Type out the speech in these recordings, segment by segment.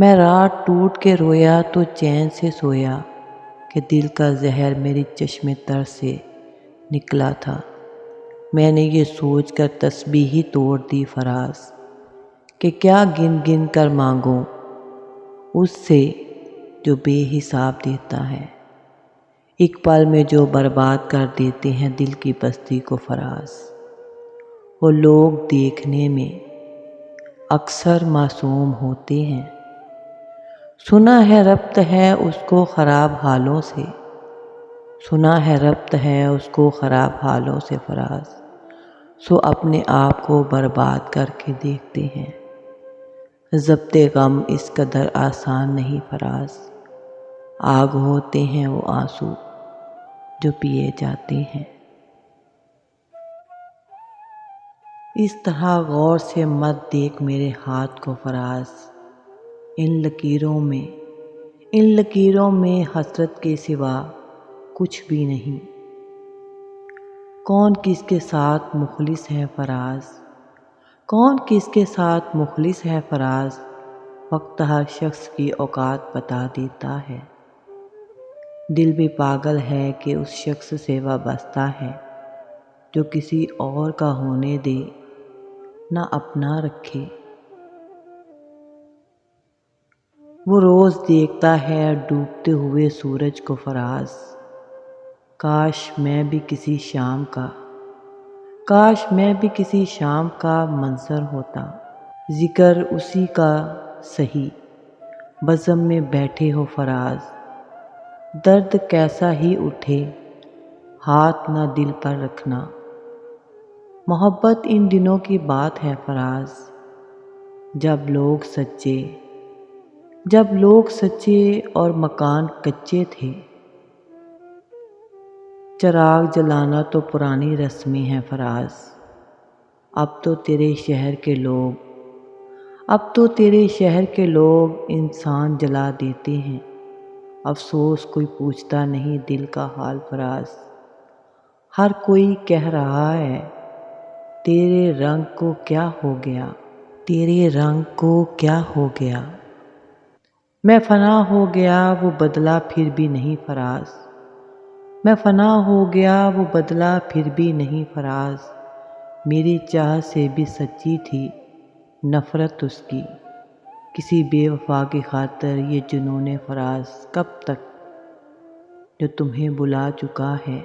میں رات ٹوٹ کے رویا تو چین سے سویا کہ دل کا زہر میری چشم تر سے نکلا تھا۔ میں نے یہ سوچ کر تسبیح ہی توڑ دی فراز کہ کیا گن گن کر مانگوں اس سے جو بے حساب دیتا ہے، ایک پل میں جو برباد کر دیتے ہیں دل کی بستی کو فراز۔ وہ لوگ دیکھنے میں اکثر معصوم ہوتے ہیں، سنا ہے ربط ہے اس کو خراب حالوں سے، سنا ہے ربط ہے اس کو خراب حالوں سے فراز۔ سو اپنے آپ کو برباد کر کے دیکھتے ہیں، ضبط غم اس قدر آسان نہیں فراز۔ آگ ہوتے ہیں وہ آنسو جو پیے جاتے ہیں۔ اس طرح غور سے مت دیکھ میرے ہاتھ کو فراز، ان لکیروں میں حسرت کے سوا کچھ بھی نہیں۔ کون کس کے ساتھ مخلص ہے فراز، کون کس کے ساتھ مخلص ہے فراز، وقت ہر شخص کی اوقات بتا دیتا ہے۔ دل بھی پاگل ہے کہ اس شخص سے وابستہ ہے جو کسی اور کا ہونے دے نہ اپنا رکھے۔ وہ روز دیکھتا ہے ڈوبتے ہوئے سورج کو فراز، کاش میں بھی کسی شام کا منظر ہوتا، ذکر اسی کا سہی بزم میں بیٹھے ہو فراز۔ درد کیسا ہی اٹھے ہاتھ نہ دل پر رکھنا، محبت ان دنوں کی بات ہے فراز۔ جب لوگ سچے اور مکان کچے تھے، چراغ جلانا تو پرانی رسمیں ہیں فراز۔ اب تو تیرے شہر کے لوگ انسان جلا دیتے ہیں، افسوس کوئی پوچھتا نہیں دل کا حال فراز۔ ہر کوئی کہہ رہا ہے تیرے رنگ کو کیا ہو گیا، میں فنا ہو گیا وہ بدلا پھر بھی نہیں فراز، میں فنا ہو گیا وہ بدلا پھر بھی نہیں فراز۔ میری چاہ سے بھی سچی تھی نفرت اس کی، کسی بے وفا کی خاطر یہ جنون فراز کب تک، جو تمہیں بلا چکا ہے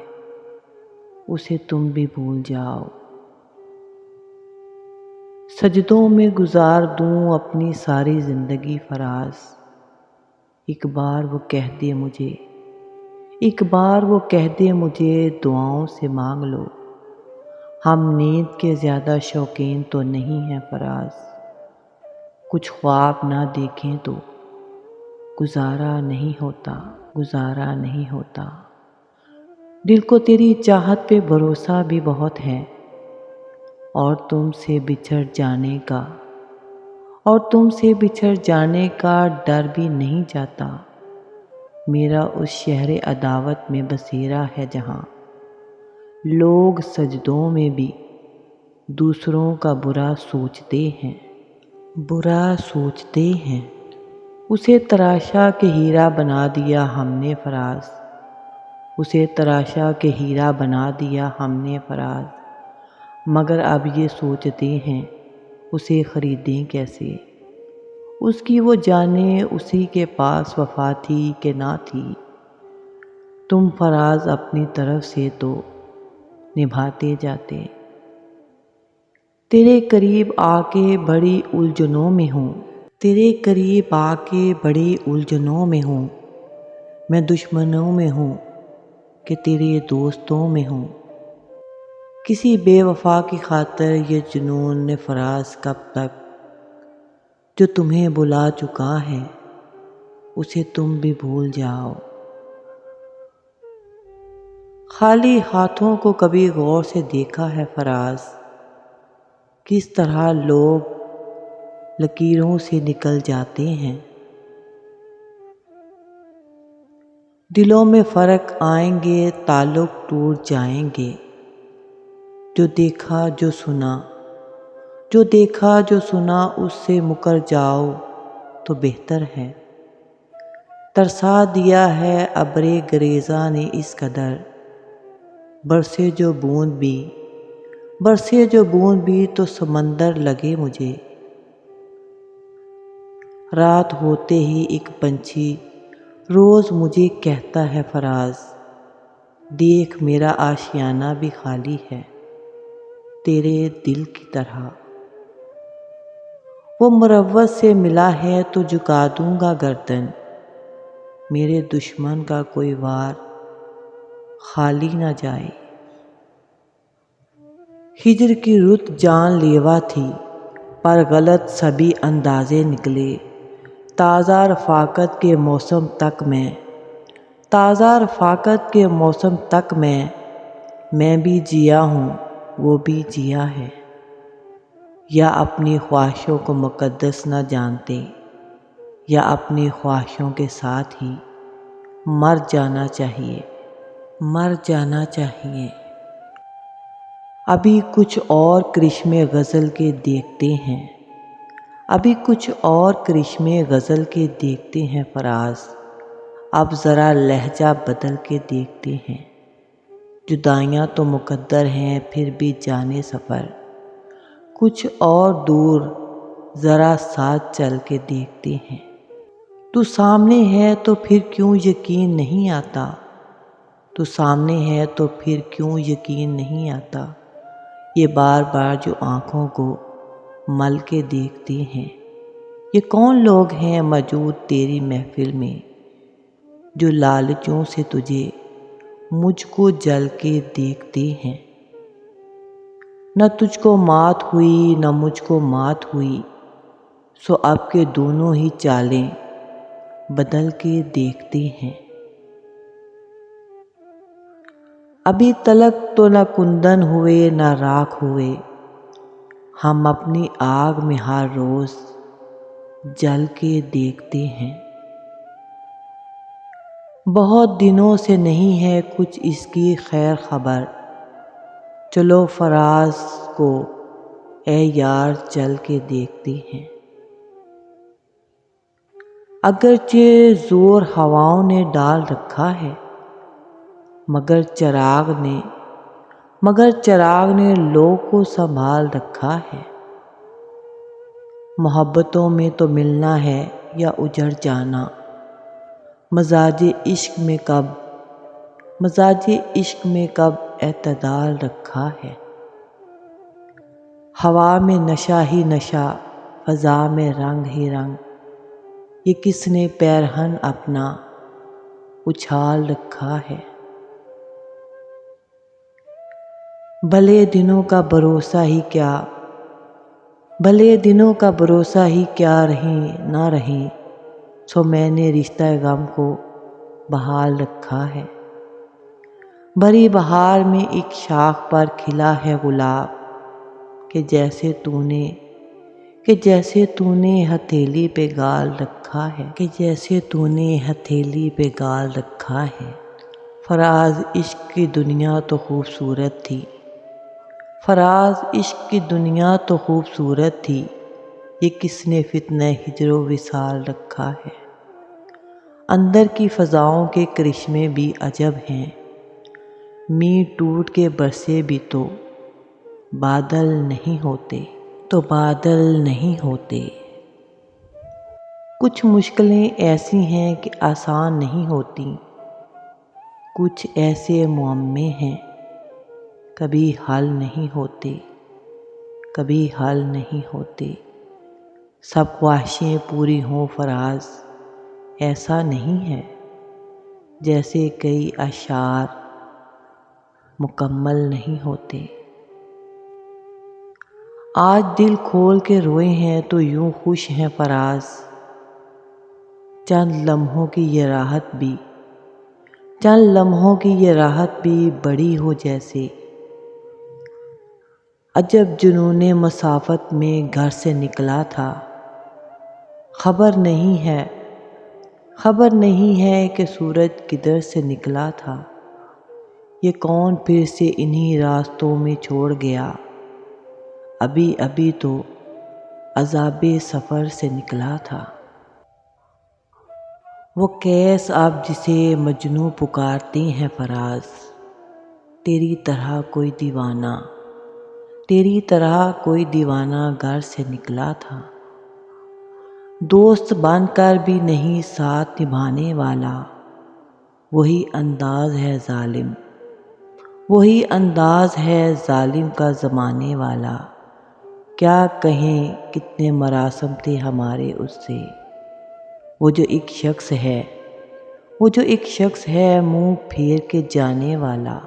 اسے تم بھی بھول جاؤ۔ سجدوں میں گزار دوں اپنی ساری زندگی فراز، ایک بار وہ کہہ دے مجھے دعاؤں سے مانگ لو، ہم نیند کے زیادہ شوقین تو نہیں ہیں فراز، کچھ خواب نہ دیکھیں تو گزارا نہیں ہوتا۔ دل کو تیری چاہت پہ بھروسہ بھی بہت ہے، اور تم سے بچھڑ جانے کا ڈر بھی نہیں جاتا۔ میرا اس شہر عداوت میں بسیرا ہے جہاں لوگ سجدوں میں بھی دوسروں کا برا سوچتے ہیں۔ اسے تراشا کہ ہیرا بنا دیا ہم نے فراز، مگر اب یہ سوچتے ہیں اسے خریدیں کیسے، اس کی وہ جانے اسی کے پاس وفا تھی کہ نہ تھی۔ تم فراز اپنی طرف سے تو نبھاتے جاتے، تیرے قریب آ کے بڑی الجھنوں میں ہوں، میں دشمنوں میں ہوں کہ تیرے دوستوں میں ہوں۔ کسی بے وفا کی خاطر یہ جنون فراز کب تک، جو تمہیں بلا چکا ہے اسے تم بھی بھول جاؤ۔ خالی ہاتھوں کو کبھی غور سے دیکھا ہے فراز، کس طرح لوگ لکیروں سے نکل جاتے ہیں۔ دلوں میں فرق آئیں گے تعلق ٹوٹ جائیں گے، جو دیکھا جو سنا اس سے مکر جاؤ۔ تو بہتر ہے۔ ترسا دیا ہے ابرِ گریزاں نے اس قدر، برسے جو بوند بھی تو سمندر لگے مجھے۔ رات ہوتے ہی ایک پنچھی روز مجھے کہتا ہے فراز، دیکھ میرا آشیانہ بھی خالی ہے تیرے دل کی طرح۔ وہ مروت سے ملا ہے تو جھکا دوں گا گردن، میرے دشمن کا کوئی وار خالی نہ جائے۔ ہجر کی رت جان لیوا تھی پر غلط سبھی اندازے نکلے، تازہ رفاقت کے موسم تک میں بھی جیا ہوں وہ بھی جیا ہے۔ یا اپنی خواہشوں کو مقدس نہ جانتے، یا اپنی خواہشوں کے ساتھ ہی مر جانا چاہیے۔ ابھی کچھ اور کرشمے غزل کے دیکھتے ہیں فراز، اب ذرا لہجہ بدل کے دیکھتے ہیں۔ جدائیاں تو مقدر ہیں پھر بھی جانے سفر، کچھ اور دور ذرا ساتھ چل کے دیکھتے ہیں۔ تو سامنے ہے تو پھر کیوں یقین نہیں آتا، یہ بار بار جو آنکھوں کو مل کے دیکھتے ہیں۔ یہ کون لوگ ہیں موجود تیری محفل میں، جو لالچوں سے تجھے مجھ کو جل کے دیکھتے ہیں۔ نہ تجھ کو مات ہوئی نہ مجھ کو مات ہوئی، سو اب کے دونوں ہی چالیں بدل کے دیکھتے ہیں۔ ابھی تلک تو نہ کندن ہوئے نہ راکھ ہوئے، ہم اپنی آگ میں ہر روز جل کے دیکھتے ہیں۔ بہت دنوں سے نہیں ہے کچھ اس کی خیر خبر، چلو فراز کو اے یار چل کے دیکھتے ہیں۔ اگرچہ زور ہواؤں نے ڈال رکھا ہے، مگر چراغ نے لو کو سنبھال رکھا ہے۔ محبتوں میں تو ملنا ہے یا اجڑ جانا، مزاج عشق میں کب اعتدال رکھا ہے۔ ہوا میں نشہ ہی نشہ، فضا میں رنگ ہی رنگ، یہ کس نے پیرہن اپنا اچھال رکھا ہے۔ بھلے دنوں کا بھروسہ ہی کیا رہیں نہ رہیں، سو میں نے رشتہ غم کو بحال رکھا ہے۔ بھری بہار میں ایک شاخ پر کھلا ہے گلاب، کہ جیسے تو نے ہتھیلی پہ گال رکھا ہے۔ فراز عشق کی دنیا تو خوبصورت تھی، یہ کس نے فتنہ ہجر و وصال رکھا ہے۔ اندر کی فضاؤں کے کرشمے بھی عجب ہیں، مینہ ٹوٹ کے برسے بھی تو بادل نہیں ہوتے۔ کچھ مشکلیں ایسی ہیں کہ آسان نہیں ہوتی، کچھ ایسے معمے ہیں کبھی حل نہیں ہوتے۔ سب خواہشیں پوری ہوں فراز، ایسا نہیں ہے، جیسے کئی اشعار مکمل نہیں ہوتے۔ آج دل کھول کے روئے ہیں تو یوں خوش ہیں فراز، چند لمحوں کی یہ راحت بھی بڑی ہو جیسے۔ عجب جنون مسافت میں گھر سے نکلا تھا، خبر نہیں ہے کہ سورج کدھر سے نکلا تھا۔ یہ کون پھر سے انہی راستوں میں چھوڑ گیا، ابھی تو عذاب سفر سے نکلا تھا۔ وہ کیس آپ جسے مجنوں پکارتے ہیں فراز، تیری طرح کوئی دیوانہ، تیری طرح کوئی دیوانہ گھر سے نکلا تھا، دوست بن کر بھی نہیں ساتھ نبھانے والا، وہی انداز ہے ظالم، وہی انداز ہے ظالم کا زمانے والا، کیا کہیں کتنے مراسم تھے ہمارے اس سے، وہ جو ایک شخص ہے، وہ جو ایک شخص ہے منہ پھیر کے جانے والا۔